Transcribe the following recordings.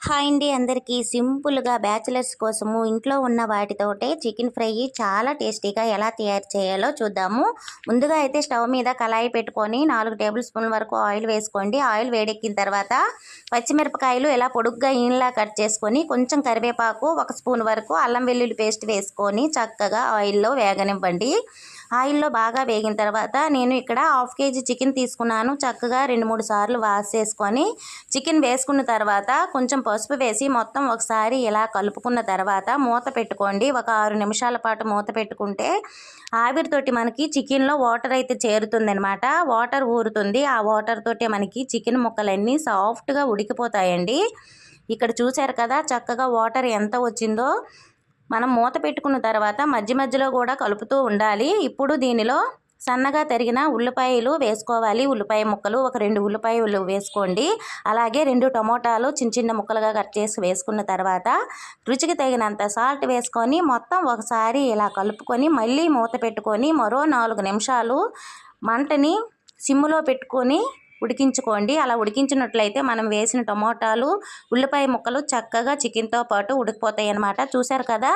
Hi అండి అందరికీ సింపుల్గా బ్యాచిలర్స్ కోసము ఇంట్లో ఉన్న వాటితోటే చికెన్ ఫ్రై చాలా టేస్టీగా ఎలా తయారు చేయాలో చూద్దాము. ముందుగా అయితే స్టవ్ మీద కళాయి పెట్టుకొని 4 టేబుల్ స్పూన్ల వరకు ఆయిల్ వేసుకోండి. ఆయిల్ వేడెక్కిన తర్వాత పచ్చిమిరపకాయలు ఇలా పొడుగ్గా ఈన్లా కట్ చేసుకొని కొంచెం కరివేపాకు 1 స్పూన్ వరకు అల్లం వెల్లుల్లి పేస్ట్ వేసుకొని చక్కగా ఆయిల్లో వేగనివ్వండి. ఆయిల్లో బాగా వేగిన తర్వాత నేను ఇక్కడ 1/2 కేజీ చికెన్ తీసుకున్నాను. చక్కగా 2-3 సార్లు వాష్ చేసుకొని చికెన్ వేసుకున్న తర్వాత కొంచెం పసుపు వేసి మొత్తం ఒకసారి ఇలా కలుపుకున్న తర్వాత మూత పెట్టుకోండి. ఒక 6 నిమిషాల పాటు మూత పెట్టుకుంటే ఆవిరితోటి మనకి చికెన్లో వాటర్ అయితే చేరుతుందనమాట. వాటర్ ఊరుతుంది. ఆ వాటర్ తోటి మనకి చికెన్ ముక్కలన్నీ సాఫ్ట్గా ఉడికిపోతాయండి. ఇక్కడ చూశారు కదా చక్కగా వాటర్ ఎంత వచ్చిందో. మనం మూత పెట్టుకున్న తర్వాత మధ్య మధ్యలో కూడా కలుపుతూ ఉండాలి. ఇప్పుడు దీనిలో సన్నగా తరిగిన ఉల్లిపాయలు వేసుకోవాలి. ఉల్లిపాయ ముక్కలు ఒక 2 ఉల్లిపాయలు వేసుకోండి. అలాగే 2 టమోటాలు చిన్న చిన్న ముక్కలుగా కట్ చేసి వేసుకున్న తర్వాత రుచికి తగినంత సాల్ట్ వేసుకొని మొత్తం ఒకసారి ఇలా కలుపుకొని మళ్ళీ మూత పెట్టుకొని మరో 4 నిమిషాలు మంటని సిమ్లో పెట్టుకొని ఉడికించుకోండి. అలా ఉడికించినట్లయితే మనం వేసిన టమోటాలు ఉల్లిపాయ ముక్కలు చక్కగా చికెన్తో పాటు ఉడికిపోతాయి అన్నమాట. చూశారు కదా,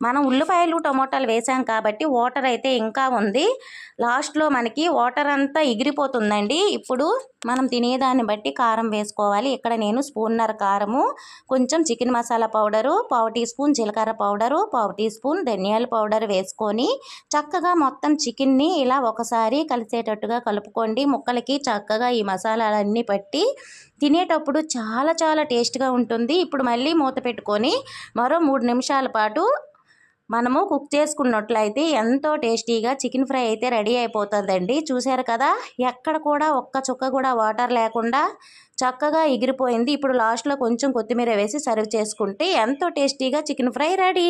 మనం ఉల్లిపాయలు టమోటాలు వేసాం కాబట్టి వాటర్ అయితే ఇంకా ఉంది. లాస్ట్లో మనకి వాటర్ అంతా ఎగిరిపోతుందండి. ఇప్పుడు మనం తినేదాన్ని బట్టి కారం వేసుకోవాలి. ఇక్కడ నేను స్పూన్నర కారము, కొంచెం chicken masala powder, 1/2 teaspoon జీలకర్ర పౌడరు, 1/2 టీ స్పూన్ ధనియాల పౌడర్ వేసుకొని చక్కగా మొత్తం చికెన్ని ఇలా ఒకసారి కలిసేటట్టుగా కలుపుకోండి. ముక్కలకి చక్కగా ఈ మసాలాలన్నీ పట్టి తినేటప్పుడు చాలా చాలా టేస్ట్గా ఉంటుంది. ఇప్పుడు మళ్ళీ మూత పెట్టుకొని మరో 3 నిమిషాల పాటు మనము కుక్ చేసుకున్నట్లయితే ఎంతో టేస్టీగా చికెన్ ఫ్రై అయితే రెడీ అయిపోతుందండి. చూశారు కదా, ఎక్కడ కూడా ఒక్క చుక్క కూడా వాటర్ లేకుండా చక్కగా ఎగిరిపోయింది. ఇప్పుడు లాస్ట్లో కొంచెం కొత్తిమీర వేసి సర్వ్ చేసుకుంటే ఎంతో టేస్టీగా చికెన్ ఫ్రై రెడీ.